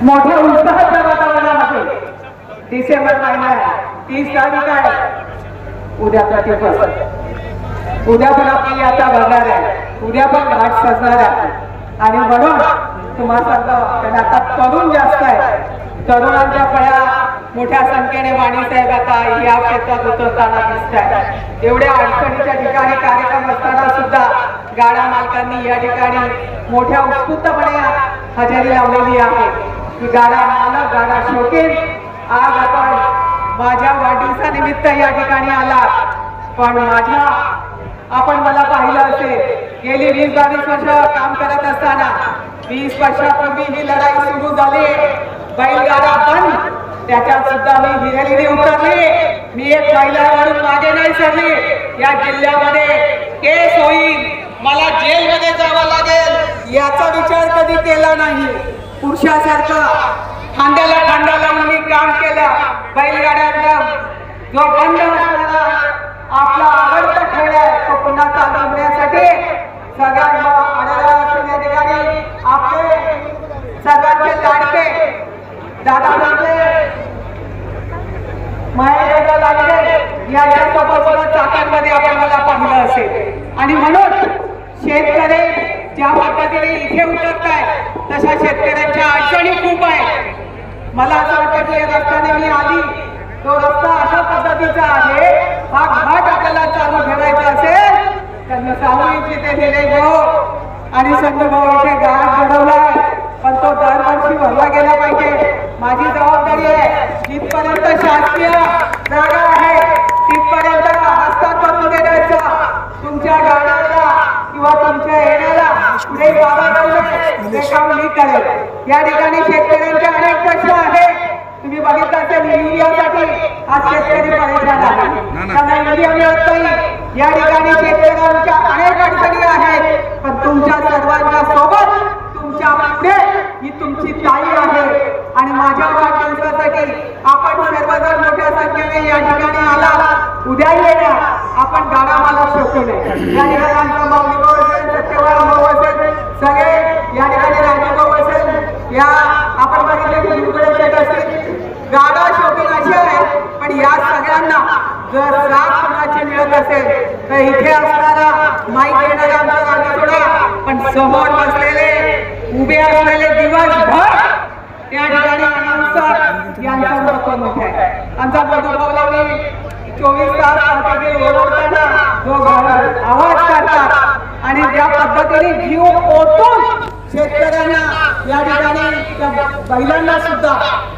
मोठ्या उत्साहाच्या वातावरणामध्ये डिसेंबर महिना 30 तारीख आहे। उद्या 31 उद्या पण आपली यात्रा भरणार आहे, उद्या पण घाट सजणार आहे। आणि म्हणून तुम्हाला सांगतो आता तरुण जास्त आहे, तरुणांच्या पया मोठ्या संख्येने वाणीसाहेब आता या क्षेत्रात उतरताना दिसत आहे। एवढ्या अडचणीच्या ठिकाणी कार्यक्रम असताना सुद्धा गाडा मालकांनी या ठिकाणी मोठ्या उत्स्फूर्तपणे हजेरी लावलेली आहे की गाडा मालक गाडा शौकीन आज माझ्या वाढदिवसानिमित्त या ठिकाणी आला। पण आपण मला पाहिलं असेल गेली 20-22 वर्ष काम करत असताना 20 वर्षापूर्वी ही लढाई सुरू झाली, बैलगाडा बंद, त्याच्यात सुद्धा मी हिरेलिनी उतरली। मी एक महिला म्हणून मागे नाही सरली। या जिल्ह्यामध्ये केस होईल, मला जेलमध्ये जावं लागेल याचा विचार कधी केला नाही। पुरुषासारखं खांद्याला खांदा लावून मी काम केलं। बैलगाड्यांचा जो बंद असणारा आपला आवडता खेळ आहे तो पुन्हा चालू होण्यासाठी सगळ्यांना आढळल्या ठिकाणी आपले सर्वांचे लाडके दादा म्हणजे महेश लागले यांच्यासोबत चाकणमध्ये आपण मला पाहिलं असेल। आणि म्हणून शेतकरी ज्या पद्धतीने इथे उतरताय तशा शेतकऱ्यांच्या अडचणी खूप आहे। मला असं वाटतं की या रस्त्याने मी आली, तो रस्ता अशा पद्धतीचा आहे, हा घाट आपल्याला चालू ठेवायचा असेल तर सामूहिक तिथे दिले भाऊ आणि संत भाऊ इथे घाट घडवलाय, पण तो दरवर्षी भरला गेला पाहिजे। माझी जबाबदारी आहे, जिथपर्यंत शासकीय जागा आहे तिथपर्यंत हस्तांतरण करून देण्याचं, तुमच्या गाड्याला किंवा तुमच्या येण्याला पुढे बाबा ते काम मी करेल। या ठिकाणी शेतकऱ्यांचे अनेक प्रश्न आहेत, तुम्ही बघितलं असेल युरियासाठी आज शेतकरी परेशान आहे, त्यांना युरिया मिळत नाही। या ठिकाणी शेतकऱ्यांच्या अनेक अडचणी आहेत, पण तुमच्या सर्वांच्या सोबत तुमच्या पुढे ही तुमची ताई आहे। आणि माझ्या वाढदिवसासाठी आपण सर्वजण मोठ्या संख्येने या ठिकाणी आला, उद्या येणार आपण गाडा मला शोधले या ठिकाणी आमचा माऊली भाऊ असेल, सत्यवान भाऊ असेल, सगळे या ठिकाणी राजू भाऊ असेल, या आपण बघितले की शेट असतील, गाडा शौकीन असे आहे। पण या सगळ्यांना जर साथ कोणाची मिळत असेल तर इथे असणारा माईक घेणारा आमचा राजू थोडा, पण समोर बसलेले उभे असलेले दिवसभर त्या ठिकाणी अनाउन्सर यांचा महत्व मोठा आहे। आमचा मधुभाऊला मी 24 तास ओरडताना जो आवाज काढतात आणि ज्या पद्धतीने जीव ओतून शेतकऱ्यांना या ठिकाणी त्या बैलांना सुद्धा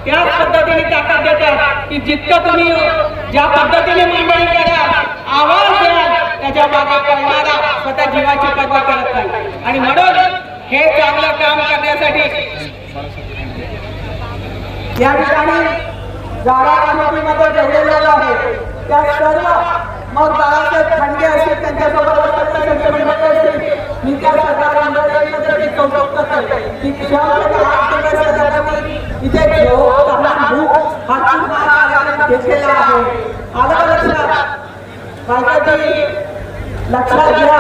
त्याच पद्धतीने ताकद देतात की जितकं तुम्ही ज्या पद्धतीने मंडळी करा आवाज द्या त्याच्या मागे पळणारा स्वतः जीवाची पर्वा करत नाही। आणि म्हणून हे चांगलं काम करण्यासाठी या ठिकाणी जागा कमिटीमध्ये जेवढे लोक आहेत त्या सर्व मग बाळासाहेब खंडे असतील त्यांच्यासोबत मी त्या सरकार मंडळामध्ये कौतुक करतो की इथे घेतलेला आहे। आलं लक्षात बायकाची लक्षात घ्या,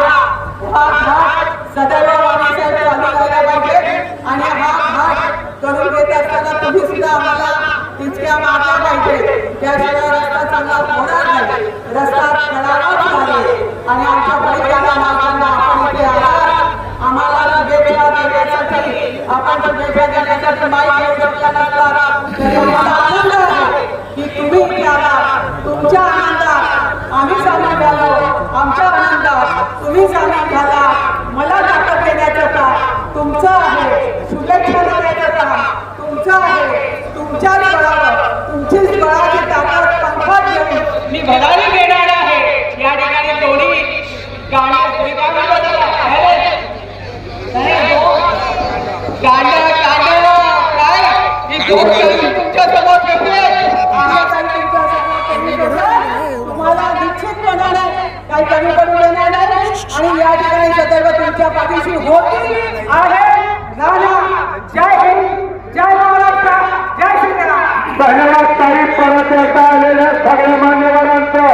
हा घाट सदैव वाणीसाहेब चालू राहिला पाहिजे आणि हा घाट करून घेत असताना तुम्ही सुद्धा आम्हाला तिचक्या मारल्या पाहिजे, त्याशिवाय रस्ता चांगला होणार नाही। रस्ता करावाच लागेल आणि आमच्या बैलगाडा मालकांना आपण इथे आला, आम्हाला शुभेच्छा देण्यासाठी आपण शुभेच्छा देण्यासाठी माईक घेऊ शकला नसला तरी आम्हाला आनंद आहे की तुम्ही इथे आला। तुमच्या आनंदात आम्ही सामील झालो, आमच्या आनंदात तुम्ही सामील झाला। मला ताकद देण्याचं काम तुमचं आहे, शुभेच्छा देण्याचं काम तुमचं आहे। तुमच्याच बळावर तुमचीच बळाची ताकद पंखात घेऊन मी भरारी देणार आहे। या ठिकाणी दोन्ही गाड्या तुमच्या समोर तुम्हाला निश्चितपणाने काही कमी पडू देणार नाही आणि या ठिकाणी सदैव तुमच्या पाठीशी होती आहे राहणार। जय हिंद, जय महाराष्ट्र, जय श्रीराम। धन्यवाद तारीख परत येता आलेल्या सगळ्या मान्यवरांचं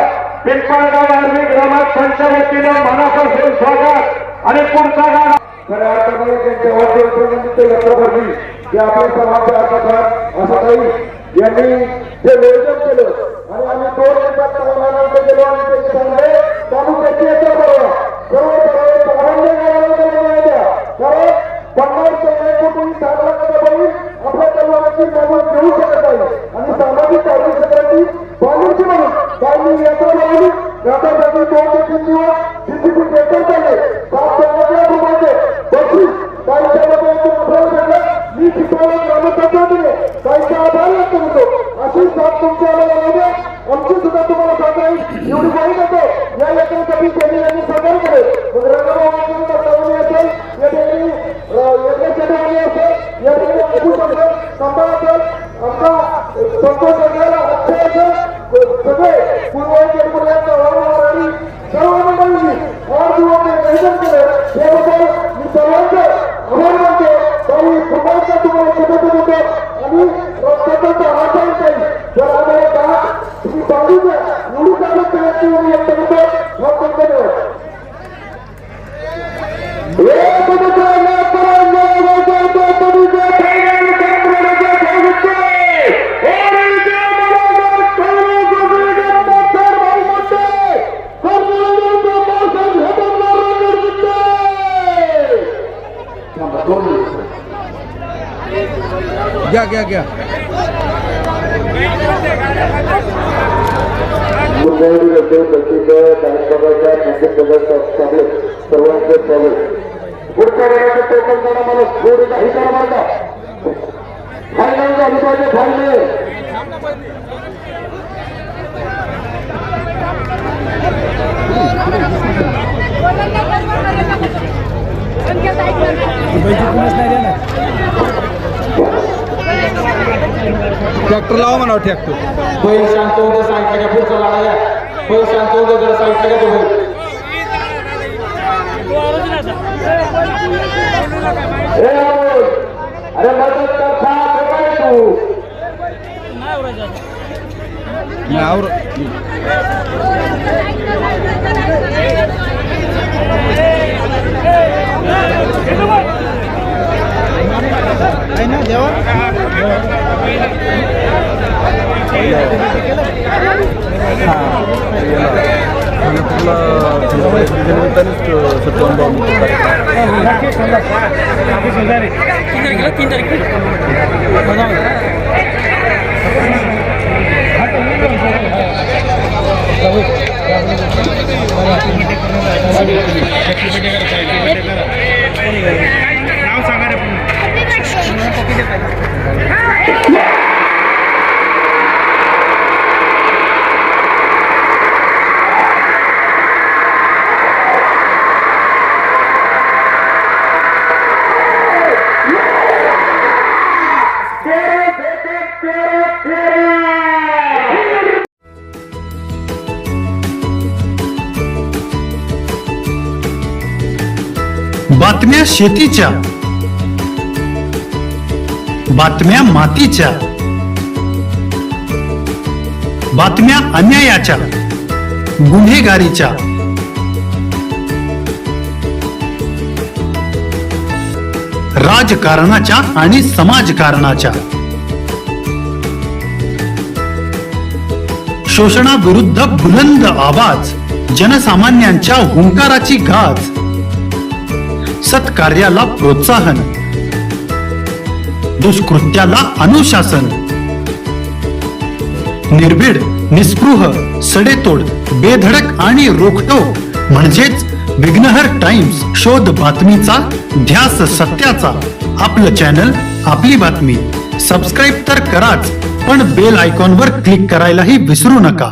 पिंपळगाव आर्मी ग्रामपंचायत वतीनं मनापासून स्वागत आणि पुढचा गाडा खऱ्या अर्थाने त्यांच्या वाढदिवसानिमित्त यात्रा भरली की आपल्या सर्वांचे आकर्षण असं काही यांनी जे नियोजन केलं आणि आम्ही 2 मिनिटात समाधानार्थ गेलो आणि ते सांगले तालुक्याची याच्या बरोबर सर्व सामान्य गावाला कारण 50 ते 1 कोटी 7 लाखाचा बळी आपल्या तलवाराची मोबत घेऊ शकत आहे आणि सामाजिक कार्य क्षेत्राची बाजूची म्हणून त्यांनी यात्रा लावली यात्रासाठी 2 ते 3 दिवस सीसीटी पेपर चालले 7 ते 8 लाख रुपयाचे बक्षीस काहीच्या मध्ये आपल्याला भेटलं मी शिकवलं ग्रामपंचायतीने काहीचा आभार व्यक्त करतो अशी साथ तुमच्या आम्हाला आमची सुद्धा तुम्हाला सांगता येईल एवढी माहीत होतो या यात्रेसाठी त्यांनी यांनी सहकार्य केले मग रंगभाऊ दत्तावणी असेल या ठिकाणी यज्ञ असेल या ठिकाणी अभूष असेल कंबा असेल आमचा संतोष असेल अक्षय असेल सगळे पूर्वजांच्या वारंवारी सर्व मंडळींनी 8 दिवस नियोजन केले त्याबद्दल मी सर्वांचे आभार मानतो काही प्रमाणचा तुम्हाला शुभेच्छा देतो आणि रस्त्याचा आचरण काही जर आम्हाला का तुम्ही बाजू द्या एवढी चालू करण्याची मी व्यक्त करतो हा धन्यवाद घ्या सर्वांचे स्वागत पुढच्या वेळेला टोकन करा मला थोडी काही करा माझा फायनल झाली पाहिजे फायनल ट्रॅक्टर लावा म्हणा ट्रॅक्टर बैल शांत होतं साहित्य का पुढचा लागायला बैल शांत होतं जरा साहित्य का तो अरे मदत करता तू बातम्या शेतीच्या, बातम्या मातीच्या, बातम्या अन्यायाच्या, गुन्हेगारीच्या, राजकारणाच्या आणि समाजकारणाच्या, शोषणाविरुद्ध बुलंद आवाज, जनसामान्यांच्या हुंकाराची गाज, सत्कार्याला प्रोत्साहन, दुष्कृत्याला अनुशासन, निर्भीड, निस्पृह, सडेतोड, बेधडक आणि रोखटोक म्हणजेच विघ्नहर टाइम्स. शोध बातमीचा, ध्यास सत्याचा. आपलं चॅनल, आपली बातमी. सबस्क्राईब तर कराच, पण बेल आयकॉनवर क्लिक करायलाही विसरू नका.